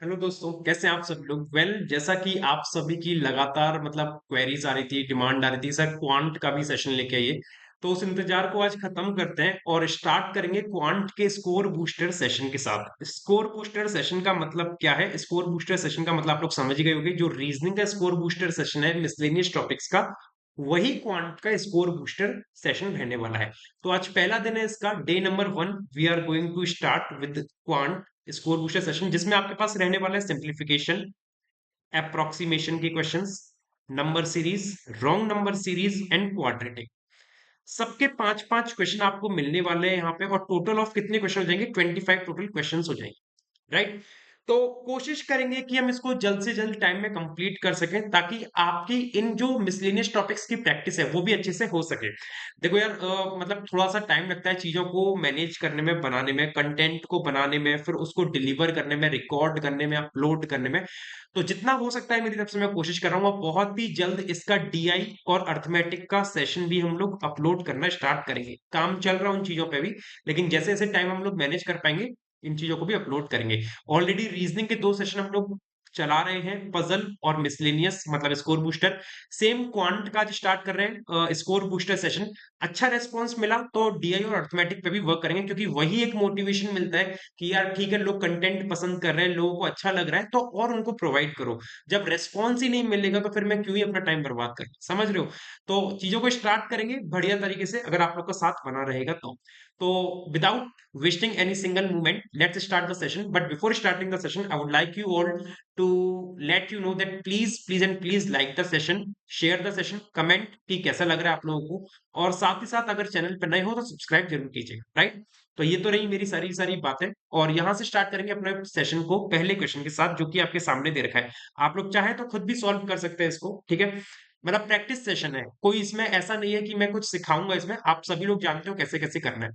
Hello दोस्तों, कैसे हैं आप सब लोग। जैसा कि आप सभी की लगातार क्वेरीज आ रही थी, डिमांड आ रही थी सर क्वांट का भी सेशन लेके आइए। तो उस इंतजार को आज खत्म करते हैं और स्टार्ट करेंगे क्वांट के स्कोर बूस्टर सेशन के साथ। स्कोर बूस्टर सेशन का मतलब क्या है? स्कोर बूस्टर सेशन का मतलब आप लोग समझ ही गए होंगे। जो रीजनिंग का स्कोर बूस्टर सेशन है मिसलेनियस टॉपिक्स का, वही क्वांट का स्कोर बूस्टर सेशन रहने वाला है। तो आज पहला दिन है इसका, day number 1। We are going to start with quant score booster session, जिसमें आपके पास रहने वाला है सिंप्लीफिकेशन, अप्रोक्सीमेशन के questions, number series, wrong number series and quadratic. सबके पांच पांच क्वेश्चन आपको मिलने वाले हैं यहाँ पे, और टोटल ऑफ कितने क्वेश्चन हो जाएंगे? 25 टोटल क्वेश्चंस हो जाएंगे, राइट। तो कोशिश करेंगे कि हम इसको जल्द से जल्द टाइम में कंप्लीट कर सकें, ताकि आपकी इन जो मिसलेनियस टॉपिक्स की प्रैक्टिस है वो भी अच्छे से हो सके। देखो यार, थोड़ा सा टाइम लगता है चीजों को मैनेज करने में, बनाने में, कंटेंट को बनाने में, फिर उसको डिलीवर करने में, रिकॉर्ड करने में, अपलोड करने में। तो जितना हो सकता है मेरी तरफ से मैं कोशिश कर रहा हूँ। बहुत ही जल्द इसका डीआई और अर्थमेटिक का सेशन भी हम लोग अपलोड करना स्टार्ट करेंगे। काम चल रहा है उन चीजों पे भी, लेकिन जैसे जैसे टाइम हम लोग मैनेज कर पाएंगे, इन चीजों को भी अपलोड करेंगे। ऑलरेडी रीजनिंग के 2 सेशन हम लोग चला रहे हैं, पजल और मिसलेनियस मतलब स्कोर बूस्टर। सेम क्वांट का आज स्टार्ट कर रहे हैं स्कोर बूस्टर सेशन। अच्छा रेस्पॉन्स मिला तो डीआई और अर्थमेटिक पे भी वर्क करेंगे, क्योंकि वही एक मोटिवेशन मिलता है कि यार ठीक है, लोग कंटेंट पसंद कर रहे हैं, लोगों को अच्छा लग रहा है, तो और उनको प्रोवाइड करो। जब रेस्पॉन्स ही नहीं मिलेगा तो फिर मैं क्यों ही अपना टाइम बर्बाद करूं, समझ रहे हो। तो चीजों को स्टार्ट करेंगे बढ़िया तरीके से, अगर आप लोग का साथ बना रहेगा तो without wasting any single moment, let's start the session. But before starting the session, I would like you all to let you know that please and please like the session, share the session, comment कि कैसा लग रहा है आप लोगों को, और साथ ही साथ अगर चैनल पर नए हो तो सब्सक्राइब जरूर कीजिएगा, राइट। तो ये तो रही मेरी सारी सारी बातें, और यहाँ से स्टार्ट करेंगे अपने सेशन को पहले क्वेश्चन के साथ, जो कि आपके सामने दे रखा है। आप लोग चाहे तो खुद भी सॉल्व कर सकते हैं इसको, ठीक है। प्रैक्टिस सेशन है, कोई इसमें ऐसा नहीं है कि मैं कुछ सिखाऊंगा। इसमें आप सभी लोग जानते हो कैसे कैसे करना है।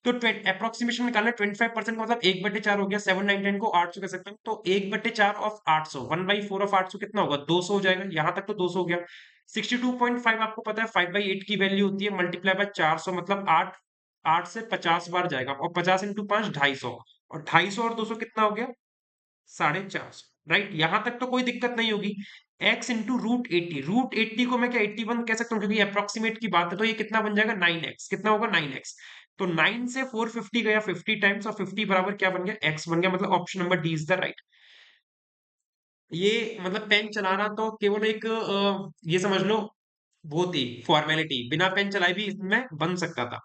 तो अप्रोक्सीमेशन निकालना, 25% का मतलब 1/4 हो गया। 799 को 800 कह सकते हैं, तो 1/4 ऑफ 800, 1/4 ऑफ 800 कितना होगा? 200 हो जाएगा। यहां तक तो 200 हो गया। 62.5 आपको पता है 5/8 की वैल्यू होती है, मल्टीप्लाई बाय 400, मतलब 8 8 से 50 बार जाएगा, और 50 इंटू 5 250, और 250 और 200 कितना हो गया? 450, राइट। यहां तक तो कोई दिक्कत नहीं होगी। x इंटू रूट 80, रूट 80 को मैं क्या 81 कह सकता हूँ, क्योंकि अप्रोक्सीमेट की बात है। तो ये कितना बन जाएगा? 9x। कितना होगा? 9x। तो 9 से 450 गया 50 टाइम्स, और 50 बराबर क्या बन गया? x बन गया। मतलब option number D is the right. ये पेन चलाना तो केवल एक ये समझ लो वो थी फॉर्मेलिटी, बिना पेन चलाए भी इसमें बन सकता था।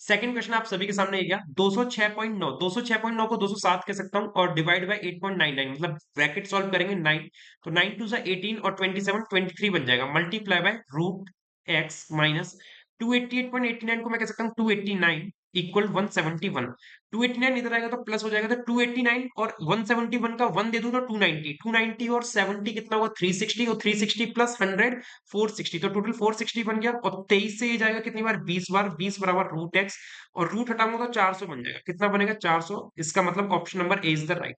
सेकंड क्वेश्चन आप सभी के सामने ये गया, 206.9, 206.9 को 207 कह सकता हूँ, और डिवाइड बाय 8.99, मतलब ब्रैकेट सॉल्व करेंगे 9, तो 9 टू 18 और 27 23 बन जाएगा, multiply by root x minus 288.89 को मैं कह सकता हूँ 289 इक्वल 171। 289 इधर आएगा तो प्लस हो जाएगा, तो 289 और 171 का 1 दे दूं तो 290, 290 और 70 कितना होगा? 360, और 360 प्लस 100 460, तो टोटल 460 बन गया। और 23 से ये जाएगा कितनी बार? 20 बार। 20 बराबर रूट एक्स, और रूट हटाऊंगा तो 400 बन जाएगा। कितना बनेगा? 400। इसका मतलब option number A is the right.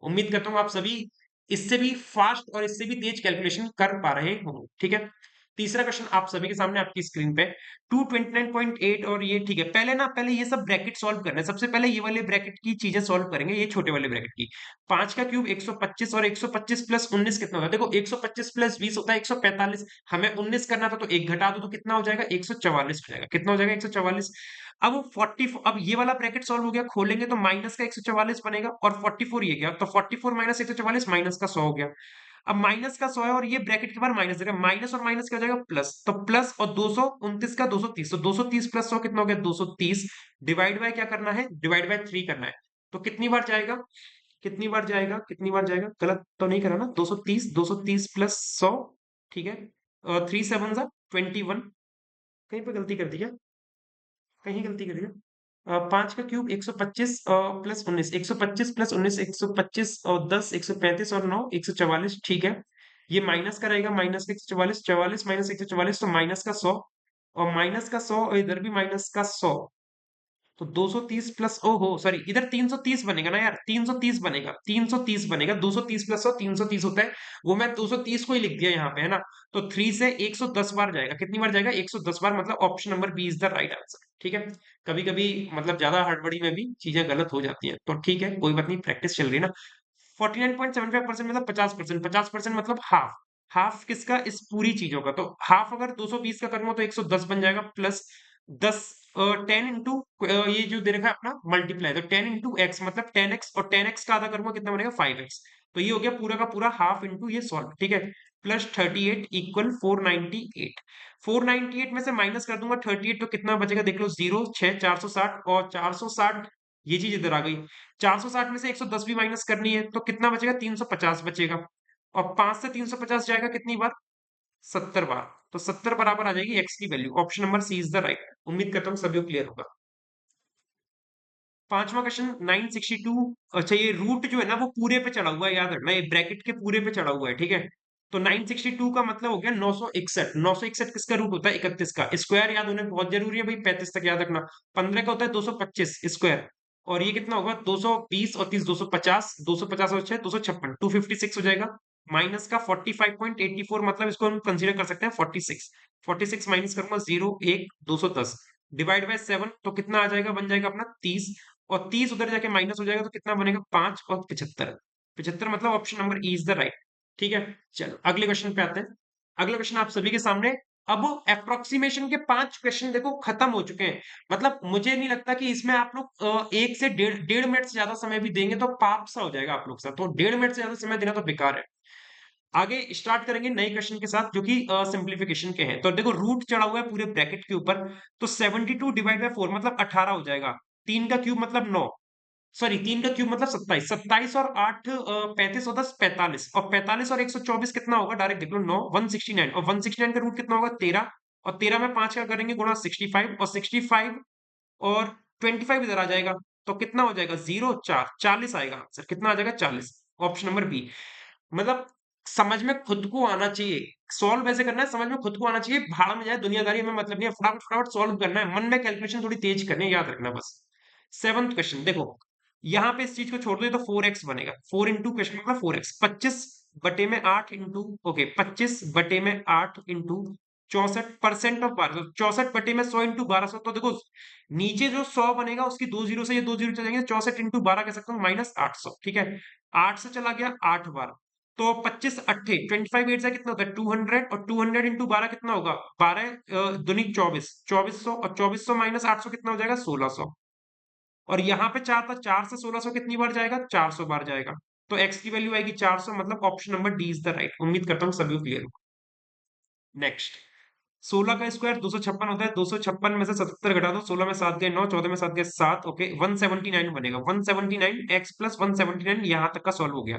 उम्मीद करता हूँ आप सभी इससे भी फास्ट और इससे भी तेज कैलकुलेशन कर पा रहे हो, ठीक है। तीसरा क्वेश्चन आप सभी के सामने आपकी स्क्रीन पे, 229.8, और ये ठीक है। पहले ये सब ब्रैकेट सॉल्व करना है। सबसे पहले ये वाले ब्रैकेट की चीजें सॉल्व करेंगे, ये छोटे वाले ब्रैकेट की। 5 का क्यूब 125, और 125 प्लस 19 कितना होगा? देखो 125 प्लस 20 होता है 145। हमें 19 करना था, तो एक घटा दो तो कितना हो जाएगा? 144 हो जाएगा। कितना हो जाएगा? 144। अब 40, अब ये वाला ब्रैकेट सॉल्व हो गया, खोलेंगे तो माइनस का 144 बनेगा, और 44 ये गया, तो 44 माइनस 144 माइनस का 100 हो गया। अब माइनस का 100 है, और ये ब्रैकेट के बाद माइनस देगा, माइनस और माइनस क्या हो जाएगा? प्लस। तो प्लस और 229 का 230, तो 230 प्लस 100 कितना हो गया? 230। डिवाइड बाय क्या करना है? डिवाइड बाय 3 करना है। तो कितनी बार जाएगा? कितनी बार जाएगा? कितनी बार जाएगा? गलत तो नहीं करा ना? 230, 230 प्लस 100, ठीक है। 3 7 जा 21। कहीं पे गलती कर दी क्या? कहीं गलती कर दिया। 5 का क्यूब 125 प्लस 19, 125 प्लस 19, 125 और 10, 135 और 9, 144, ठीक है। ये माइनस का रहेगा, माइनस का 144, 44 माइनस 144, तो माइनस का 100, और माइनस का 100, और इधर भी माइनस का 100, तो 230 प्लस, ओहो सॉरी, इधर 330 बनेगा ना यार, 330 बनेगा, 330 बनेगा। 230 प्लस 100 330 होता है, वो मैं 230 को ही लिख दिया यहाँ पे, है ना। तो 3 से 110 बार जाएगा। कितनी बार जाएगा? 110 बार, मतलब option number B is the right answer, ठीक है। कभी कभी ज्यादा हड़बड़ी में भी चीजें गलत हो जाती हैं, तो ठीक है, कोई बात नहीं, प्रैक्टिस चल रही है ना। 49.75% मतलब 50%, 50% मतलब हाफ। हाफ किसका? इस पूरी चीजों का। तो हाफ अगर 220 का करूंगा तो 110 बन जाएगा, प्लस 10 10 इंटू ये जो दे रखा है अपना मल्टीप्लाई, तो 10 इंटू एक्स मतलब 10x, और 10x का आधा करूंगा कितना बनेगा? 5x। तो ये हो गया पूरा का पूरा हाफ इंटू ये सॉल्व, ठीक है। Plus 38 equal 498। 498 में से माइनस कर दूंगा 38 तो कितना बचेगा देख लो, 0 6 460, और 460 ये चीज इधर आ गई। 460 में से 110 भी माइनस करनी है तो कितना बचेगा? 350 बचेगा। और 5 से 350 जाएगा कितनी बार? 70 बार। तो 70 बराबर आ जाएगी एक्स की value. Option number C is the right. उम्मीद करता हूँ सभी को क्लियर होगा। पांचवा क्वेश्चन 962। अच्छा, ये रूट जो है ना वो पूरे पे चढ़ा हुआ है, याद रखना, ये ब्रैकेट के पूरे पे चढ़ा हुआ है, ठीक है। तो 962 का मतलब हो गया 961। 961 किसका रूट होता है? 31 का। स्क्वायर याद होना बहुत जरूरी है भाई, 35 तक याद रखना। 15 का होता है 225 स्क्वायर। और ये कितना होगा? 220 और 30 250, 250 और 6 256, 256 हो जाएगा। माइनस का 45.84 मतलब इसको हम कंसीडर कर सकते हैं 46। 46 माइनस करूंगा 0 1 210 डिवाइड बाय 7 तो कितना आ जाएगा? बन जाएगा अपना 30। और 30 उधर जाके माइनस हो जाएगा तो कितना बनेगा? 5 और 75। 75 मतलब option number E is the right. ठीक है, चलो अगले क्वेश्चन पे आते हैं। अगला क्वेश्चन आप सभी के सामने। अब अप्रोक्सीमेशन के 5 क्वेश्चन देखो खत्म हो चुके हैं। मतलब मुझे नहीं लगता कि इसमें आप लोग एक से डेढ़ डेढ़ मिनट से ज्यादा समय भी देंगे तो पाप सा हो जाएगा आप लोग के साथ। तो डेढ़ मिनट से ज्यादा समय देना तो बेकार है। आगे स्टार्ट करेंगे नए क्वेश्चन के साथ जो कि सिंप्लीफिकेशन के हैं। तो देखो रूट चढ़ा हुआ है पूरे ब्रैकेट के ऊपर। तो 72 डिवाइड बाय 4 मतलब 18 हो जाएगा। 3 का क्यूब मतलब 9, सॉरी 3 का क्यूब मतलब 27। 27 और 8 35 और 10 45, और 45 और 124 कितना होगा? डायरेक्ट देख लो, 9 169, और 169 का रूट कितना होगा? 13। और 13 में 5 का करेंगे गुणा 65, और 65 और 25 इधर आ जाएगा। तो कितना हो जाएगा? 0 4 40 आएगा आंसर। कितना आ जाएगा? 40। Option number B. मतलब समझ में खुद को आना चाहिए। सॉल्व ऐसे करना है, समझ में खुद को आना चाहिए। भाड़ में जाए दुनियादारी, हमें मतलब नहीं है। फटाफट फटाफट सॉल्व करना है, मन में कैलकुलेशन थोड़ी तेज करनी है, याद रखना बस। सेवंथ क्वेश्चन देखो, यहाँ पे इस चीज को छोड़ दो तो 4x बनेगा। 4 इंटू क्वेश्चन मतलब 4x। 25/8 into, okay 25/8 into 64% of 1200। 64/100 into 1200। तो देखो नीचे जो 100 बनेगा उसकी 2 जीरो से ये 2 जीरो चले जाएंगे। 64 इंटू 12 कह सकता हूँ माइनस 800, ठीक है। 8 से चला गया 8 बार। तो 25 अट्ठे 25 8 से कितना होता है? 200, और 200 इंटू 12 कितना होगा? 12 दुनी 24, 2400, और 2400 माइनस 800 कितना हो जाएगा? 1600। और यहाँ पे 4 था, 4 से 1600 कितनी बार जाएगा? 400 बार जाएगा। तो x की वैल्यू आएगी 400, मतलब option number D is the right. उम्मीद करता हूँ सभी को क्लियर हो। नेक्स्ट, 16 का स्क्वायर 256 होता है। 256 में से 77 घटा दो। 16 में 7 गए 9, 14 में 7 गए 7, ओके 179 बनेगा। 179 x प्लस 179, यहाँ तक का सॉल्व हो गया।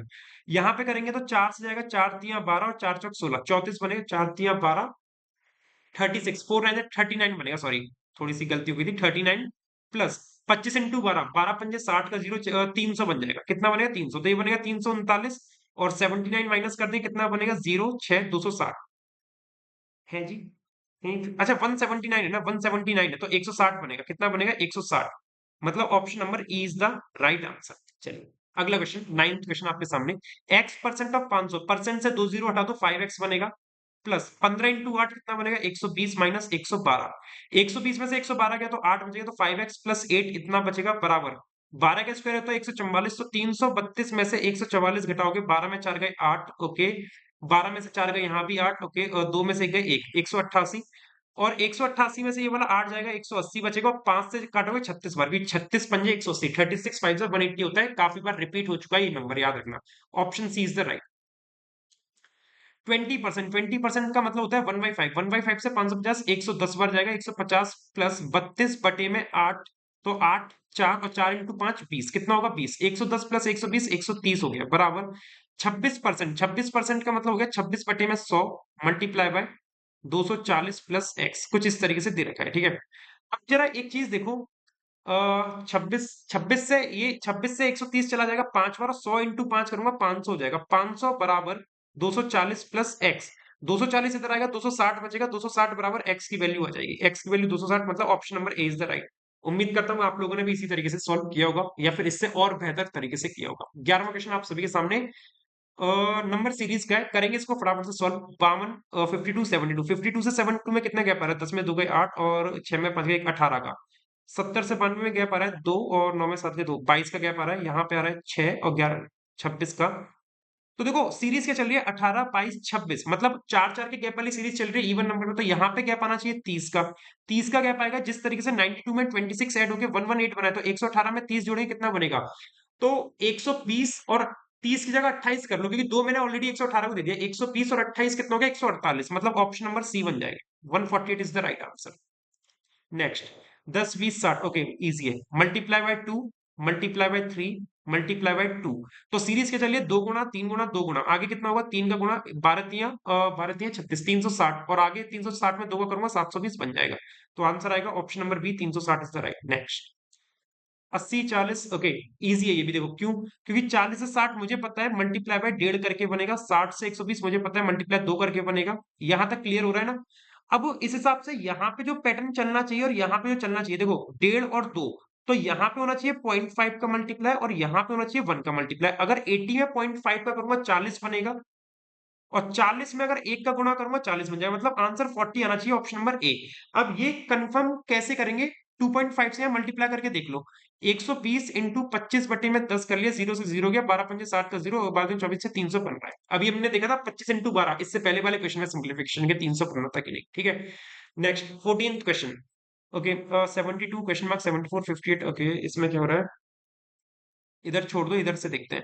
यहाँ पे करेंगे तो 4 से जाएगा, 4 तिया 12 और 4 चौक 16, 34 बनेगा। 4 तिया 12 36, 4 9 39 बनेगा, सॉरी थोड़ी सी गलती हो गई थी। 39 प्लस 25 इंटू 12, 12 पंजे 60 का जीरो 300 बन जाएगा। कितना बनेगा? 300। तो ये बनेगा 339, और 79 माइनस कर दें कितना बनेगा? 0 6 260 है जी। अच्छा 179 है ना, 179 है तो 160 बनेगा। कितना बनेगा? 160। मतलब option number E is the right answer. चलिए अगला क्वेश्चन, नाइन्थ क्वेश्चन आपके सामने। x परसेंट ऑफ 500, परसेंट से 2 जीरो हटा दो 5x बनेगा। प्लस 15 इंटू 8 कितना बनेगा? 120 माइनस 112। 120 में से 112 गया तो 8 बचेगा, तो 5x प्लस 8 इतना बचेगा बराबर। 12 का स्क्वायर है तो 144, तो 332 में से 144 घटाओगे। 12 में 4 गए 8, ओके। 12 में से 4 गए यहाँ भी 8, ओके। और 2 में से गए 1, 188। और 188 में से ये वाला 8 जाएगा, 180 बचेगा। और 5 से काटोगे 36 बार भी, 36 पंजे 180, 36 5 180 होता है। काफी बार रिपीट हो चुका है ये नंबर, याद रखना। Option C is the right. 20%, 20% का मतलब होता है 1/5। 1/5 से 550, 110 बार जाएगा। 150 प्लस 32 बटे में 8, तो 8 4 और 4 इंटू 5 20, कितना होगा? 20। 110 प्लस 120 130 हो गया बराबर। 26%, 26% का मतलब हो गया 26 बटे में 100 मल्टीप्लाई बाय 240 प्लस एक्स, कुछ इस तरीके से दे रखा है, ठीक है। अब जरा एक चीज देखो, 26 26 से ये 26 से 130 चला जाएगा 5 बार, और 100 इंटू 5 करूंगा 500 हो जाएगा। 500 बराबर 240 प्लस एक्स। 240 इधर आएगा, 260 बचेगा। 260 बराबर एक्स की वैल्यू आ जाएगी। एक्स की वैल्यू 260, मतलब option number A is the right. उम्मीद करता हूँ आप लोगों ने भी इसी तरीके से सॉल्व किया होगा, या फिर इससे और बेहतर तरीके से किया होगा। 11वां क्वेश्चन आप सभी के सामने। नंबर सीरीज का है, करेंगे इसको फटाफट से सॉल्व। 52 52 72, 52 से 72 में कितना गैप आ रहा है? 10 में 2 गए 8, और 6 में 5 गए 18 का। 70 से 92 में गैप आ रहा है 2, और 9 में 7 गए 2, 22 का गैप आ रहा है। यहाँ पे आ रहा है 6 और 11, 26 का। तो देखो सीरीज क्या चल रही है, 18, 22, 26, मतलब चार चार के गैप वाली सीरीज चल रही है इवन नंबर में, तो यहाँ पे गैप आना चाहिए 30 का। 30 का गैप आएगा, जिस तरीके से 92 में 26 ऐड होके 118 बना है, तो 118 में 30 जोड़ेंगे कितना बनेगा, तो 120 और 30 की जगह 28 कर लो, क्योंकि दो मैंने ऑलरेडी 118 को दे दिया, 120 और 28 कितना हो गया, 148, मतलब ऑप्शन नंबर सी बन जाएगा, 148 is the right answer. Next, 10, 20, 60, okay easy है। Multiply by 2, multiply by 3, multiply by 2। तो सीरीज के चलिए 2 गुना 3 गुना 2 गुना, आगे कितना होगा 3 का गुना, 12 36, 360, और आगे 360 में 2 का करूंगा 720 बन जाएगा। तो आंसर आएगा option number B, 360 is the right. Next, 80, 40, okay easy है ये भी, देखो क्यों, क्योंकि 40 से 60 मुझे पता है मल्टीप्लाई बाय डेढ़ करके बनेगा, 60 से 120 मुझे पता है मल्टीप्लाई 2 करके बनेगा। यहां तक क्लियर हो रहा है ना। अब इस हिसाब से यहाँ पे जो पैटर्न चलना चाहिए और यहाँ पे जो चलना चाहिए, देखो डेढ़ और दो, तो यहाँ पे होना चाहिए 0.5 का मल्टीप्लाई और यहाँ पे होना चाहिए 1 का मल्टीप्लाई। अगर 80 में 0.5 का करूंगा 40 बनेगा, और 40 में अगर 1 का गुणा करूंगा 40 बन जाएगा, मतलब आंसर 40 आना चाहिए, ऑप्शन नंबर ए। अब ये कंफर्म कैसे करेंगे, 2.5 से मल्टीप्लाई करके देख लो। 120 इंटू 25 बटे में 10 कर लिया, 0 से 0 गया, 12 पंजे 60 का 0, बाद में 24 से 300 बन रहा है। अभी हमने देखा था 25 इंटू 12, इससे पहले वाले क्वेश्चन में सिंप्लीफिकेशन के 300 बनना था कि नहीं, ठीक है। Next 14th question, okay 72 question mark 74 58, okay इसमें क्या हो रहा है, इधर छोड़ दो, इधर से देखते हैं।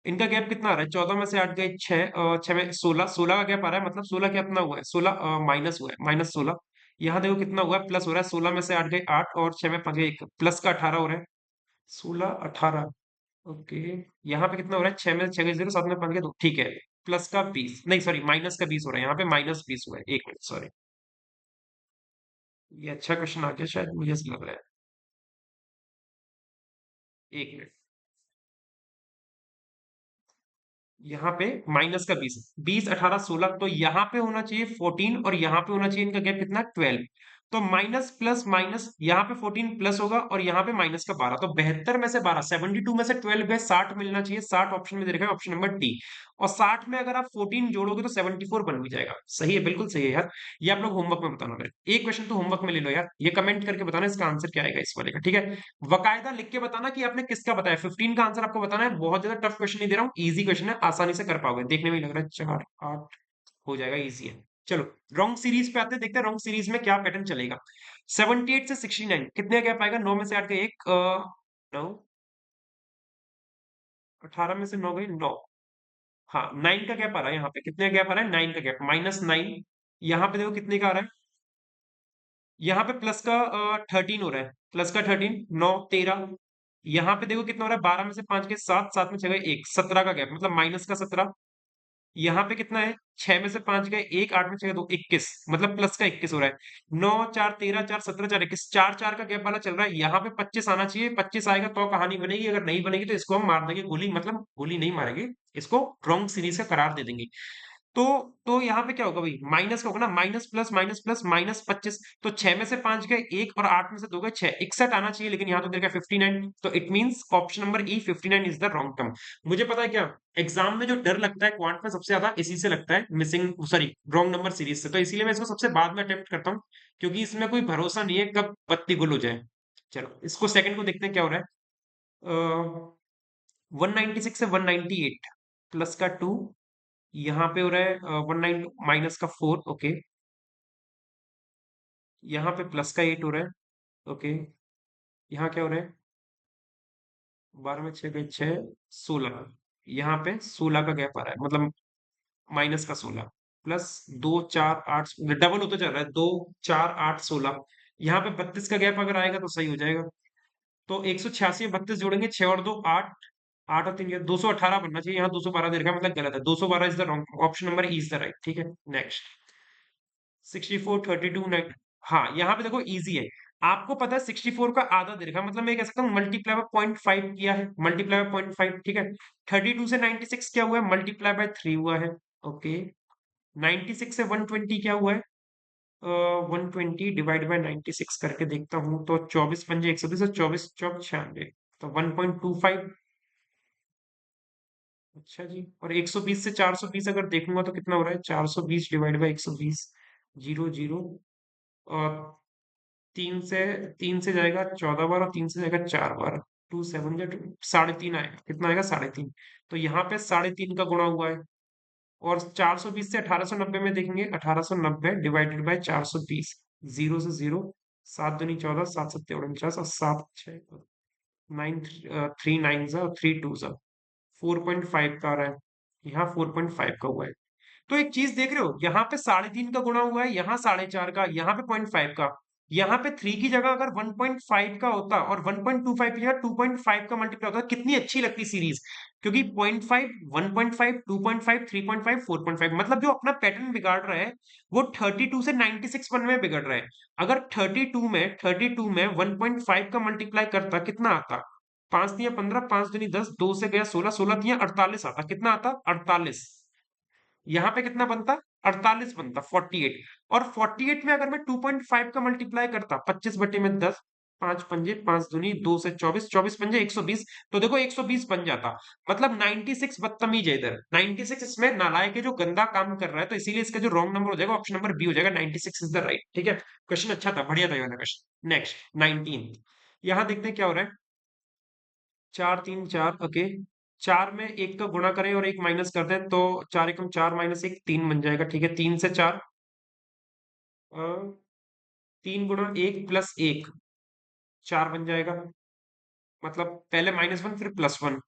इनका गैप कितना आ रहा है, 14 में से 8 गए 6, 6 में 16, 16 का गैप आ रहा है, मतलब 16 कितना हुआ है, 16 माइनस हुआ है, -16। यहाँ देखो कितना हुआ है, प्लस हो रहा है, 16 में से 8 गए 8, और 6 में 5 गए 1, प्लस का 18 हो रहा है, 16 18, ओके। यहाँ पे कितना हो रहा है, 6 में से 6 गए 0, 7 में 5 गए 2, ठीक है। प्लस का 20, नहीं सॉरी माइनस का 20 हो रहा है, यहाँ पे -20 हुआ है, 1 मिनट सॉरी। ये अच्छा क्वेश्चन आ गया शायद, मुझे ऐसा लग रहा है, 1 मिनट। यहाँ पे माइनस का 20, 20 18 16, तो यहाँ पे होना चाहिए 14 और यहाँ पे होना चाहिए इनका गैप कितना 12। तो माइनस प्लस माइनस, यहाँ पे 14 प्लस होगा और यहाँ पे माइनस का 12, तो 72 में से 12, 72 में से 12 गए 60 मिलना चाहिए, 60 ऑप्शन में दे रखा है, ऑप्शन नंबर डी। और 60 में अगर आप 14 जोड़ोगे तो 74 बन भी जाएगा, सही है, बिल्कुल सही है यार। ये आप लोग होमवर्क में बताना, मेरे एक क्वेश्चन तो होमवर्क में ले लो यार, ये कमेंट करके बताना इसका आंसर क्या आएगा इस वाले का, ठीक है। बकायदा लिख के बताना कि आपने किसका बताया, 15 का आंसर आपको बताना है, बहुत ज्यादा टफ क्वेश्चन नहीं दे रहा हूँ, इजी क्वेश्चन है, आसानी से कर पाओगे, देखने में ही लग रहा है 4 8 हो जाएगा, इजी है। चलो रॉन्ग सीरीज पे आते हैं, देखते हैं रॉन्ग सीरीज में क्या पैटर्न चलेगा। 78 से 69 कितने का गैप आएगा, 9 में से 8 का 1, 9, 18 में से 9 गई 9, हाँ 9 का गैप आ रहा है, यहाँ पे कितने का गैप आ रहा है, 9 का गैप, -9। यहाँ पे देखो कितने का आ रहा है, यहाँ पे प्लस का 13 हो रहा है, प्लस का 13, 9 13। यहाँ पे देखो कितना हो रहा है, 12 में से 5 के 7, 7 में 6 गए 1, 17 का गैप, मतलब माइनस का 17। यहाँ पे कितना है, 6 में से 5 गए 1, 8 में 6 गए 2, 21, मतलब प्लस का 21 हो रहा है। 9 4 13 4 17 4 21, 4 4 का गैप वाला चल रहा है, यहाँ पे 25 आना चाहिए, 25 आएगा तो कहानी बनेगी, अगर नहीं बनेगी तो इसको हम मार देंगे गोली, मतलब गोली नहीं मारेंगे, इसको रॉन्ग सीरीज का करार दे देंगे। तो तो यहाँ पे क्या होगा भाई, माइनस का होगा ना, माइनस प्लस -25, तो 6 में से 5 गए 1 और 8 में से 2 गए 6, 61 आना चाहिए, लेकिन यहाँ तो देखा 59, तो it means option number E 59 is the wrong term. मुझे पता है क्या, एग्जाम में जो डर लगता है क्वांट में सबसे ज्यादा इसी से लगता है, missing sorry wrong number series से, तो इसीलिए मैं इसको सबसे बाद में अटेम्प्ट करता हूँ, क्योंकि इसमें कोई भरोसा नहीं है कब बत्ती गुल हो जाए। चलो इसको सेकंड को देखते हैं क्या हो रहा है। 196 से 198, प्लस का 2, यहाँ पे हो रहा है 19 माइनस का 4, ओके। यहाँ पे प्लस का 8 हो रहा है, ओके। यहाँ क्या हो रहा है, 12 में 6 गए 6, 16, यहाँ पे 16 का गैप आ रहा है, मतलब माइनस का 16, प्लस 2 4 8, डबल होता चल रहा है, 2 4 8 16, यहाँ पे 32 का गैप अगर आएगा तो सही हो जाएगा। तो 186 में 32 जोड़ेंगे, 6 और 2 8, 8 और 3 218 बनना चाहिए, यहाँ 212 दे रखा है, मतलब गलत है, 212 is the wrong, option number E is the right, ठीक है। नेक्स्ट, 64 32 9, हाँ यहाँ पे देखो इजी है, आपको पता है 64 का आधा दे रखा है, मतलब मैं कह सकता हूँ मल्टीप्लाई बाय 0.5 किया है, मल्टीप्लाई बाय 0.5, ठीक है। 32 से 96 क्या हुआ है, मल्टीप्लाई बाय 3 हुआ है, ओके। 96 से 120 क्या हुआ है, 120 डिवाइड बाय 96 करके देखता हूँ, तो 24 पंजे 120 और 24 चौक 96, तो 1.25, अच्छा जी। और 120 से 420 अगर देखूंगा तो कितना हो रहा है, 420 डिवाइड बाय 120, 0 0, और 3 से जाएगा 14 बार, और 3 से जाएगा 4 बार, टू सेवन या 3.5 आएगा, कितना आएगा 3.5। तो यहाँ पे 3.5 का गुणा हुआ है। और 420 से 1890 में देखेंगे, 1890 डिवाइडेड बाय 420, जीरो से जीरो, 7 दूनी 14, 7 सत्ते 49 और 7 6 9 3 9 और 3 2 4.5 का आ रहा है। यहाँ 4.5 का हुआ है। तो एक चीज देख रहे हो, यहाँ पे 3.5 का गुणा हुआ है, यहाँ 4.5 का, यहाँ पे 0.5 का। यहाँ पे 3 की जगह अगर 1.5 का होता और 1.25 की जगह 2.5 का मल्टीप्लाई होता, कितनी अच्छी लगती सीरीज। क्योंकि 0.5, 1.5, 2.5, 3.5, 4.5, मतलब जो अपना पैटर्न बिगाड़ रहा है वो 32 से 96 बनने में बिगड़ रहा है। अगर 32 में 1.5 का मल्टीप्लाई करता, कितना आता? 5 तिया 15, 5 दूनी 10, 2 से गया 16, 16 तिया 48 आता। कितना आता? 48। यहाँ पे कितना बनता? 48 बनता, 48। और 48 में अगर मैं 2.5 का मल्टीप्लाई करता, 25/10, 5 पंजे 5 दूनी 2 से 24, 24 पंजे 120, तो देखो 120 बन जाता। मतलब 96 बदतमीज है इधर, 96 इसमें नालायक है जो गंदा काम कर रहा है, तो इसीलिए इसका जो रॉन्ग नंबर हो जाएगा ऑप्शन नंबर बी हो जाएगा, 96 इज द राइट। ठीक है, क्वेश्चन अच्छा था, बढ़िया था ये वाला क्वेश्चन। नेक्स्ट 19, यहाँ देखते हैं क्या हो रहा है। 4 3 4, ओके। 4 में एक का गुणा करें और एक माइनस कर दें, तो 4 × 4 -1 3 बन जाएगा। ठीक है, 3 से 4, 3 × 1 + 1 4 बन जाएगा। मतलब पहले -1 फिर +1,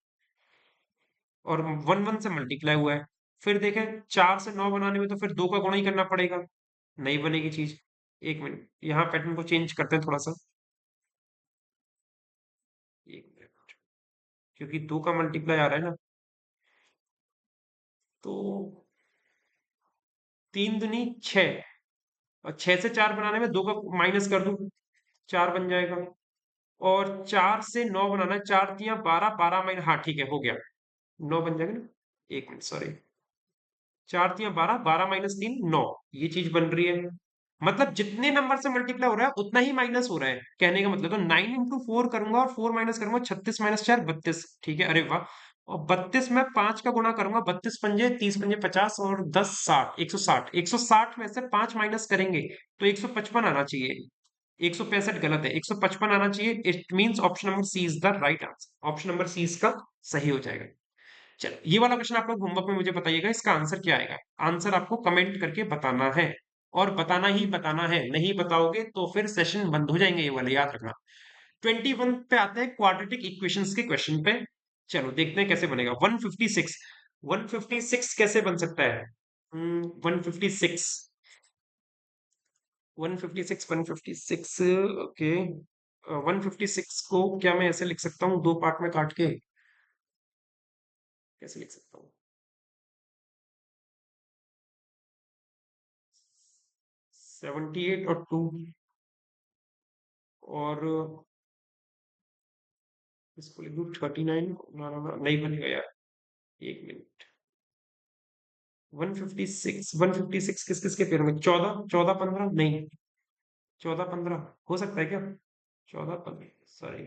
और 1 1 से मल्टीप्लाई हुआ है। फिर देखें 4 से 9 बनाने में तो फिर 2 का गुणा ही करना पड़ेगा, नहीं बनेगी चीज। एक मिनट, यहाँ पैटर्न को चेंज करते हैं थोड़ा सा। एक मिनट, क्योंकि 2 का मल्टीप्लाई आ रहा है ना, तो 3 दूनी 6, और 6 से 4 बनाने में 2 का माइनस कर दूं, 4 बन जाएगा। और 4 से 9 बनाना है, 4 तिया 12, 12 माइनस, हाँ ठीक है हो गया, 9 बन जाएगा ना। एक मिनट सॉरी, 4 तिया 12, 12 - 3 9, ये चीज बन रही है। मतलब जितने नंबर से मल्टीप्लाई हो रहा है उतना ही माइनस हो रहा है, कहने का मतलब। तो 9 × 4 करूंगा और 4 माइनस करूंगा, 36 - 4 32। ठीक है, अरे वाह। और 32 में 5 का गुणा करूंगा, 32 पंजे 30 पंजे 50 और 10 60, 160, 160 में से 5 माइनस करेंगे तो 155 आना चाहिए। 165 गलत है, 155 आना चाहिए। It means option number C is the right answer, option number C इसका सही हो जाएगा। चलो, ये वाला क्वेश्चन आप लोग होमवर्क में मुझे बताइएगा, इसका आंसर क्या आएगा। आंसर आपको कमेंट करके बताना है, और बताना ही बताना है, नहीं बताओगे तो फिर सेशन बंद हो जाएंगे, ये वाले याद रखना। 21 पे आते हैं क्वाड्रेटिक इक्वेशंस के क्वेश्चन पे। चलो देखते हैं कैसे बनेगा। 156, 156 कैसे बन सकता है? 156, 156, 156, ओके। 156 को क्या मैं ऐसे लिख सकता हूँ, दो पार्ट में काट के? कैसे लिख सकता हूँ? 78 और 2, और इसको लिख दूं 39। नहीं बनेगा यार, एक मिनट। 156, 156 किस किस के पेयर में? 14, 14 15, नहीं, 14 15 हो सकता है क्या? 14 15, सॉरी,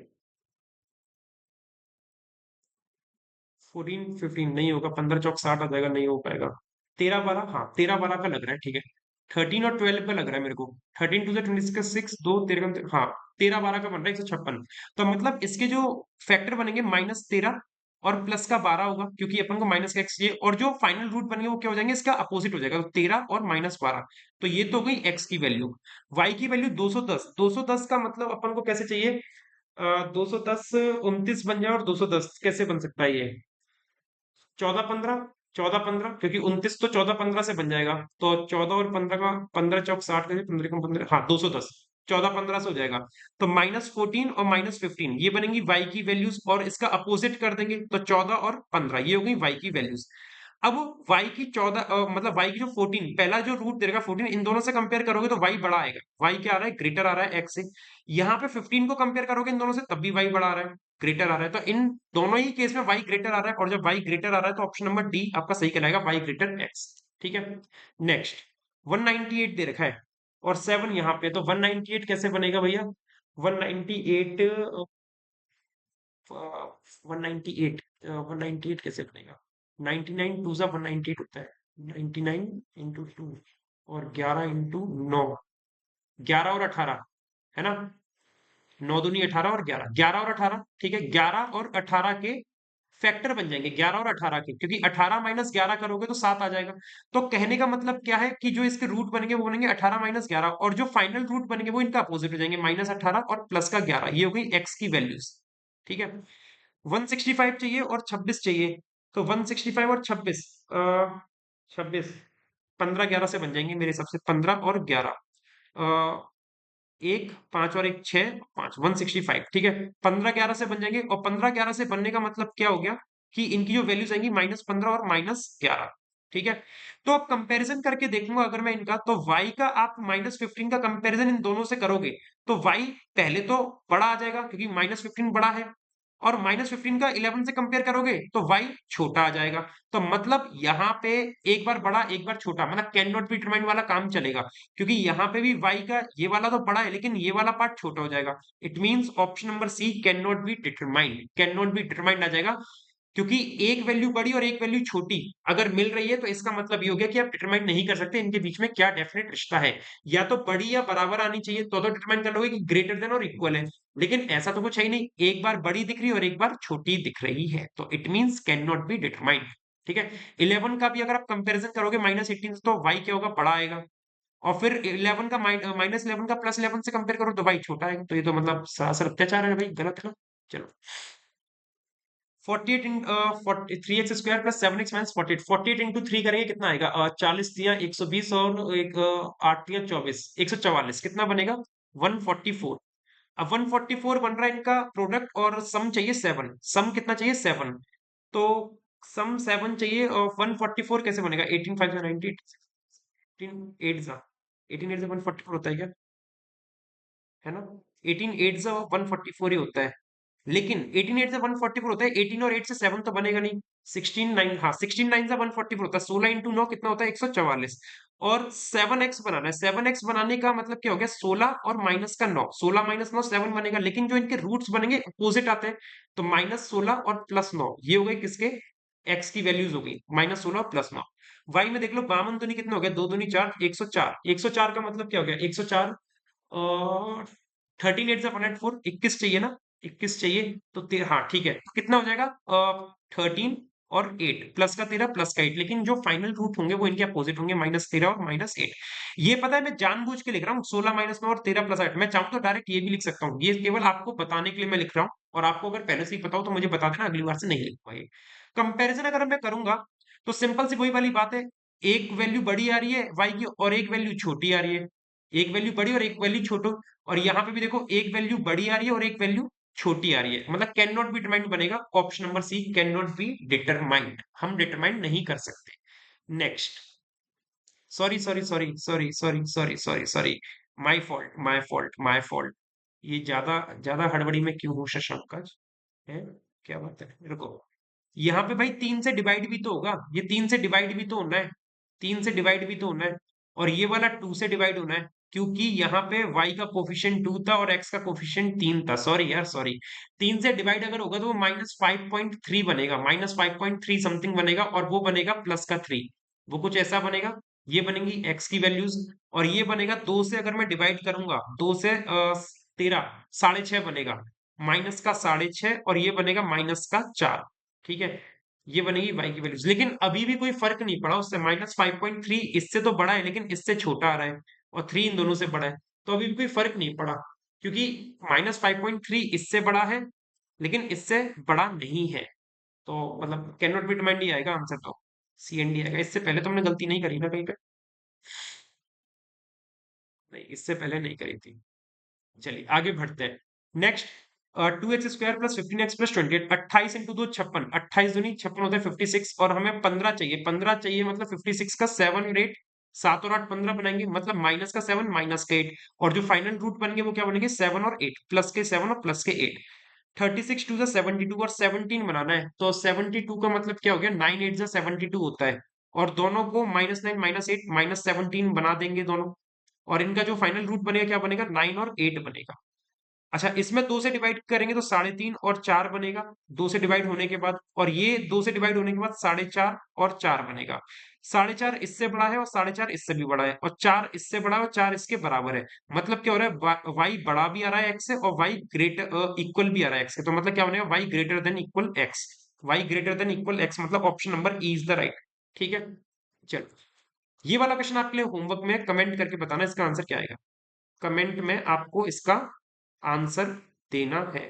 14 15 नहीं होगा, 15 × 4 = 60 आ जाएगा, नहीं हो पाएगा। 13 12, हाँ 13 12 का लग रहा है, ठीक है। 13 और 12 का लग रहा है मेरे को। 13 2 26, 2 13, हाँ 13 12 का बन रहा है 156। तो मतलब इसके जो फैक्टर बनेंगे -13 और +12 होगा, क्योंकि अपन को माइनस का एक्स चाहिए, और जो फाइनल रूट बनेंगे वो क्या हो जाएंगे, इसका अपोजिट हो जाएगा, तो 13 और -12। तो ये तो हो गई एक्स की वैल्यू। वाई की वैल्यू 210, 210 का मतलब अपन को कैसे चाहिए? 210 29 बन जाए, और 210 कैसे बन सकता है ये? 14 15, 14 15, क्योंकि 29 तो 14 15 से बन जाएगा, तो 14 और 15 का 15 × 4 = 60, 15 हाँ 210, 14 15 से हो जाएगा। तो -14 और -15 ये बनेंगी वाई की वैल्यूज, और इसका अपोजिट कर देंगे तो 14 और 15 ये हो गई वाई की वैल्यूज। अब y की 14, मतलब y की जो 14, पहला जो रूट देगा 14, इन दोनों से कंपेयर करोगे तो y बड़ा आएगा। y क्या आ रहा है? ग्रेटर आ रहा है x से। यहाँ पे 15 को कंपेयर करोगे इन दोनों से, तब भी y बड़ा आ रहा है, ग्रेटर आ रहा है। तो इन दोनों ही केस में y ग्रेटर आ रहा है, और जब y ग्रेटर आ रहा है तो ऑप्शन नंबर डी आपका सही कहलाएगा, y ग्रेटर x। ठीक है, नेक्स्ट 198 दे रखा है, और 7 यहाँ पे, तो 198 कैसे बनेगा भैया? 198, 198, 198 कैसे बनेगा? 99 2 सा 198 होता है, 99 × 2, और 11 × 9, 11 और 18, है ना? 9 दूनी 18 और 11, 11 और 18, ठीक है, 11 और 18 के फैक्टर बन जाएंगे, 11 और 18 के, क्योंकि 18 माइनस 11 करोगे तो 7 आ जाएगा। तो कहने का मतलब क्या है कि जो इसके रूट बनेंगे वो बनेंगे 18 माइनस 11, और जो फाइनल रूट बनेंगे वो इनका अपोजिट हो जाएंगे, माइनस 18 और प्लस का 11। ये हो गई एक्स की वैल्यूज, ठीक है। 165 चाहिए और 26 चाहिए, तो 165 और 26, 26, 15 11 से बन जाएंगे मेरे हिसाब से, 15 और 11, एक, 5 और एक 6, 5, 165, ठीक है। 15 11 से बन जाएंगे, और 15 11 से बनने का मतलब क्या हो गया कि इनकी जो वैल्यूज आएंगी -15 और -11, ठीक है। तो अब कंपैरिजन करके देखूंगा अगर मैं इनका, तो y का आप -15 का कंपैरिजन इन दोनों से करोगे तो y पहले तो बड़ा आ जाएगा क्योंकि -15 बड़ा है, और -15 का 11 से कंपेयर करोगे तो y छोटा आ जाएगा। तो मतलब यहाँ पे एक बार बड़ा एक बार छोटा, मतलब कैन नॉट बी डिटरमाइंड वाला काम चलेगा, क्योंकि यहाँ पे भी y का ये वाला तो बड़ा है लेकिन ये वाला पार्ट छोटा हो जाएगा। It means option number C can not be determined, can not be determined आ जाएगा, क्योंकि एक वैल्यू बड़ी और एक वैल्यू छोटी अगर मिल रही है तो इसका मतलब ये हो गया कि आप डिटरमाइन नहीं कर सकते इनके बीच में क्या डेफिनेट रिश्ता है, या तो बड़ी या बराबर आनी चाहिए तो डिटरमाइन कर लोगे कि ग्रेटर देन और इक्वल है, लेकिन ऐसा तो कुछ है ही नहीं, एक बार बड़ी दिख रही है और एक बार छोटी दिख रही है, तो it means can not be determined, ठीक है। 11 का भी अगर आप कंपैरिजन करोगे -18 तो y क्या होगा, बड़ा आएगा, और फिर 11 का -11 का +11 से कंपेयर करो तो y छोटा आएगा, तो ये तो मतलब सरासर अत्याचार है भाई, गलत है ना। चलो 48 इन 3x square plus 7x minus 48, 48 into 3 करेंगे कितना आएगा, 40 दिया 120 और एक 8 दिया 24, 144 कितना बनेगा, 144। अब 144 बन रहा है इनका प्रोडक्ट, और सम चाहिए 7, सम कितना चाहिए 7, तो सम 7 चाहिए, और 144 कैसे बनेगा, 18 5 90, 18 8 जा, 18 8 से 144 होता है क्या, है ना, 18 8 से 144 ही होता है, लेकिन 18 8 से 144 होता है, 18 और 8 से 7 तो बनेगा नहीं, 16 9, हाँ 16 9 से 144 होता है, 16 इंटू 9 कितना होता है 144, और 7x बनाना है, 7x बनाने का मतलब क्या हो गया 16 और माइनस का 9, 16 माइनस 9 7 बनेगा, लेकिन जो इनके रूट्स बनेंगे अपोजिट आते हैं, तो -16 और +9 ये हो गए किसके, x की वैल्यूज हो गई, -16 और +9। y में देख लो बामन दूनी कितना हो गया, 2 दूनी 4, 104, 104 का मतलब क्या हो गया 104, और 13 8 से 104, 21 चाहिए ना, 21 चाहिए, तो हाँ ठीक है, तो कितना हो जाएगा 13 और 8, प्लस का 13 प्लस का 8, लेकिन जो फाइनल रूट होंगे वो इनके अपोजिट होंगे, -13 और -8। ये पता है मैं जानबूझ के लिख रहा हूँ 16 -9 और 13 + 8, मैं चाहूँ तो डायरेक्ट ये भी लिख सकता हूँ, ये केवल आपको बताने के लिए मैं लिख रहा हूँ, और आपको अगर पहले से ही पता हो तो मुझे बता देना, अगली बार से नहीं लिखूंगा ये। कंपैरिजन अगर मैं करूंगा तो सिंपल सी वही वाली बात है, एक वैल्यू बड़ी आ रही है y की और एक वैल्यू छोटी आ रही है, एक वैल्यू बड़ी और एक वैल्यू छोटो, और यहाँ पे भी देखो एक वैल्यू बड़ी आ रही है और एक वैल्यू छोटी आ रही है, मतलब कैन नॉट बी डिटरमाइंड बनेगा, option number C can not be determined, हम डिटरमाइंड नहीं कर सकते। Next, sorry sorry sorry sorry sorry sorry sorry sorry, my fault my fault my fault, ये ज्यादा ज्यादा हड़बड़ी में क्यों हूँ शशांक आज, है क्या बात है, रुको, यहाँ पे भाई 3 से डिवाइड भी तो होगा, ये 3 से डिवाइड भी तो होना है, 3 से डिवाइड भी तो होना है, और ये वाला 2 से डिवाइड होना है, क्योंकि यहाँ पे y का कोफिशिएंट 2 था और x का कोफिशिएंट 3 था, सॉरी यार सॉरी, 3 से डिवाइड अगर होगा तो वो -5.3 बनेगा, -5.3 समथिंग बनेगा, और वो बनेगा प्लस का 3, वो कुछ ऐसा बनेगा, ये बनेगी x की वैल्यूज, और ये बनेगा 2 से अगर मैं डिवाइड करूंगा, 2 से 13, 6.5 बनेगा, माइनस का 6.5, और ये बनेगा -4, ठीक है, ये बनेगी y की वैल्यूज, लेकिन अभी भी कोई फर्क नहीं पड़ा उससे, -5.3 इससे तो बड़ा है लेकिन इससे छोटा आ रहा है, और 3 इन दोनों से बड़ा है, तो अभी भी कोई फर्क नहीं पड़ा, क्योंकि -5.3 इससे बड़ा है लेकिन इससे बड़ा नहीं है, तो मतलब कैन नॉट बी डिटरमाइंड ही आएगा आंसर, तो सी एंड डी आएगा, इससे पहले तो हमने गलती नहीं करी ना कहीं पे, नहीं इससे पहले नहीं करी थी। चलिए आगे बढ़ते हैं। Next, 2x² plus 15x plus 28, 28 into 2 56, 28 दूनी 56 होता है 56, और हमें 15 चाहिए, 15 चाहिए मतलब 56 का 7 और 8, 7 और 8 15 बनाएंगे, मतलब माइनस का 7 माइनस का 8, और जो फाइनल रूट बनेंगे वो क्या बनेंगे 7 और 8, प्लस के 7 और प्लस के 8, 36 टू 72 और 17 बनाना है, तो 72 का मतलब क्या हो गया 9 8 72 होता है, और दोनों को -9 -8 -17 बना देंगे दोनों, और इनका जो फाइनल रूट बनेगा क्या बनेगा 9 और 8 बनेगा, अच्छा, इसमें 2 से डिवाइड करेंगे तो 3.5 और 4 बनेगा, 2 से डिवाइड होने के बाद, और ये 2 से डिवाइड होने के बाद 4.5 और 4 बनेगा। 4.5 इससे बड़ा है और 4.5 इससे भी बड़ा है, और 4 इससे बड़ा है और 4 इसके बराबर है। मतलब क्या हो रहा है, y बड़ा भी आ रहा है x से, और y ग्रेटर इक्वल भी आ रहा है x से। तो मतलब क्या बनेगा, y greater than equal x, y greater than equal x, मतलब option number E is the right. ठीक है, चलो ये वाला क्वेश्चन आपके लिए होमवर्क में कमेंट करके बताना इसका आंसर क्या आएगा। कमेंट में आपको इसका आंसर देना है।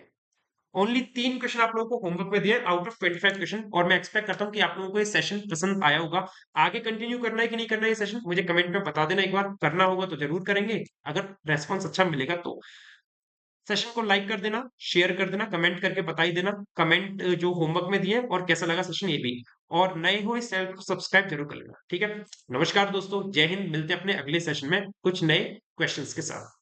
ओनली 3 क्वेश्चन आप लोगों को होमवर्क में दिए आउट ऑफ 25 क्वेश्चन, और मैं एक्सपेक्ट करता हूं कि आप लोगों को ये सेशन पसंद आया होगा। आगे कंटिन्यू करना है कि नहीं करना है ये सेशन, मुझे कमेंट में बता देना एक बार। करना होगा तो जरूर करेंगे, अगर रेस्पॉन्स अच्छा मिलेगा तो। सेशन को लाइक कर देना, शेयर कर देना, कमेंट करके बता ही देना कमेंट जो होमवर्क में दिए, और कैसा लगा सेशन ये भी। और नए हो इस चैनल को सब्सक्राइब जरूर कर लेना। ठीक है, नमस्कार दोस्तों, जय हिंद। मिलते हैं अपने अगले सेशन में कुछ नए क्वेश्चंस के साथ।